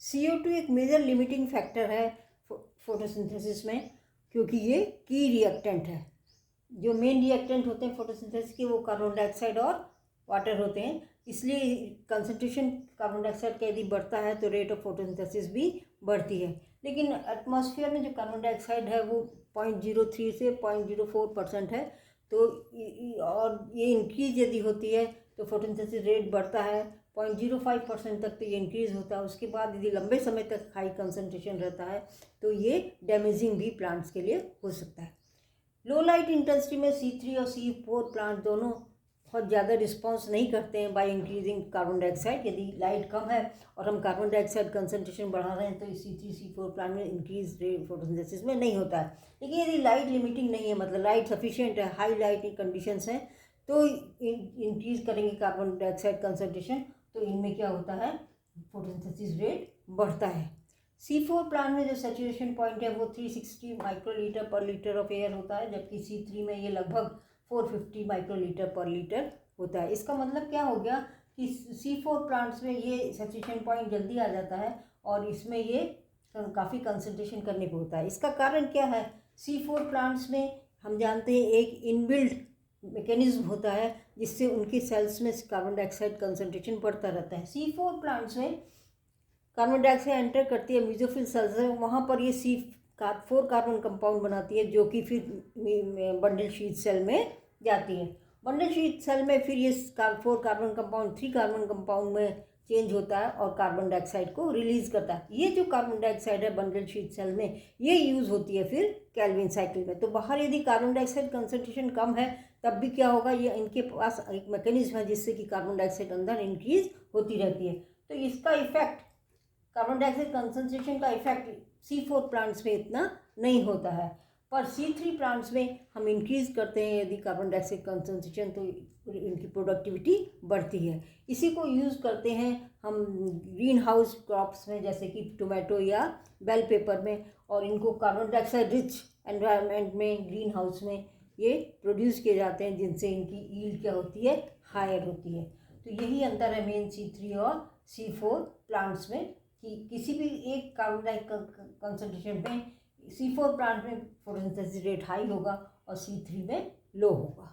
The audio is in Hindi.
CO2 एक मेजर लिमिटिंग फैक्टर है फोटोसिंथेसिस में, क्योंकि ये की रिएक्टेंट है। जो मेन रिएक्टेंट होते हैं फोटोसिंथेसिस के वो कार्बन डाइऑक्साइड और वाटर होते हैं, इसलिए कंसंट्रेशन कार्बन डाइऑक्साइड का यदि बढ़ता है तो रेट ऑफ फोटोसिंथेसिस भी बढ़ती है। लेकिन एटमॉस्फेयर में जो कार्बन डाइऑक्साइड है वो 0.03 से 0.04% है, तो और ये इंक्रीज यदि होती है तो फोटोसिंथेसिस रेट बढ़ता है 0.05% तक, तो ये इंक्रीज होता है। उसके बाद यदि लंबे समय तक हाई कंसंट्रेशन रहता है तो ये डैमेजिंग भी प्लांट्स के लिए हो सकता है। लो लाइट इंटेंसिटी में C3 और C4 प्लांट दोनों बहुत ज़्यादा रिस्पॉन्स नहीं करते हैं बाय इंक्रीजिंग कार्बन डाइऑक्साइड। यदि लाइट कम है और हम कार्बन डाइऑक्साइड कंसंट्रेशन बढ़ा रहे हैं तो C3 C4 प्लांट में इंक्रीज फोटोसिंथेसिस में नहीं होता है। लेकिन यदि लाइट लिमिटिंग नहीं है, मतलब लाइट सफिशिएंट है, हाई लाइट कंडीशंस हैं, तो इंक्रीज करेंगे कार्बन डाइऑक्साइड कंसंट्रेशन, तो इनमें क्या होता है, फोटोसिंथेसिस रेट बढ़ता है। C4 प्लांट में जो सैचुरेशन पॉइंट है वो 360 माइक्रोलीटर पर लीटर ऑफ एयर होता है, जबकि C3 में ये लगभग 450 माइक्रोलीटर पर लीटर होता है। इसका मतलब क्या हो गया कि C4 प्लांट्स में ये सैचुरेशन पॉइंट जल्दी आ जाता है और इसमें ये काफ़ी कंसंट्रेशन करने को होता है। इसका कारण क्या है, C4 प्लांट्स में हम जानते हैं एक इनबिल्ट मैकेनिज्म होता है जिससे उनकी सेल्स में कार्बन डाइऑक्साइड कंसंट्रेशन बढ़ता रहता है। C4 प्लांट्स में कार्बन डाइऑक्साइड एंटर करती है मेसोफिल सेल्स में, वहाँ पर ये C4 कार्बन कंपाउंड बनाती है जो कि फिर बंडल शीथ सेल में जाती है। बंडल शीथ सेल में फिर ये 4 कार्बन कंपाउंड 3 कार्बन कंपाउंड में चेंज होता है और कार्बन डाइऑक्साइड को रिलीज करता है। ये जो कार्बन डाइऑक्साइड है बंडल शीथ सेल में, ये यूज़ होती है फिर केल्विन साइकिल में। तो बाहर यदि कार्बन डाइऑक्साइड कंसंट्रेशन कम है तब भी क्या होगा, ये इनके पास एक मैकेनिज्म है जिससे कि कार्बन डाइऑक्साइड अंदर इंक्रीज होती रहती है। तो इसका इफेक्ट, कार्बन डाइऑक्साइड कंसंट्रेशन का इफेक्ट C4 प्लांट्स में इतना नहीं होता है, पर C3 प्लांट्स में हम इंक्रीज करते हैं यदि कार्बन डाइऑक्साइड कंसंट्रेशन, तो इनकी प्रोडक्टिविटी बढ़ती है। इसी को यूज़ करते हैं हम ग्रीन हाउस क्रॉप्स में, जैसे कि टोमेटो या बेल पेपर में, और इनको कार्बन डाइऑक्साइड रिच एनवायरनमेंट में ग्रीन हाउस में ये प्रोड्यूस किए जाते हैं, जिनसे इनकी ईल्ड क्या होती है, हायर होती है। तो यही अंतर है मेन C3 और C4 प्लांट्स में, कि किसी भी एक कार्बन डाइऑक्साइड कंसंट्रेशन में C4 प्लांट में फोटोसिंथेसिस रेट हाई होगा और C3 में लो होगा।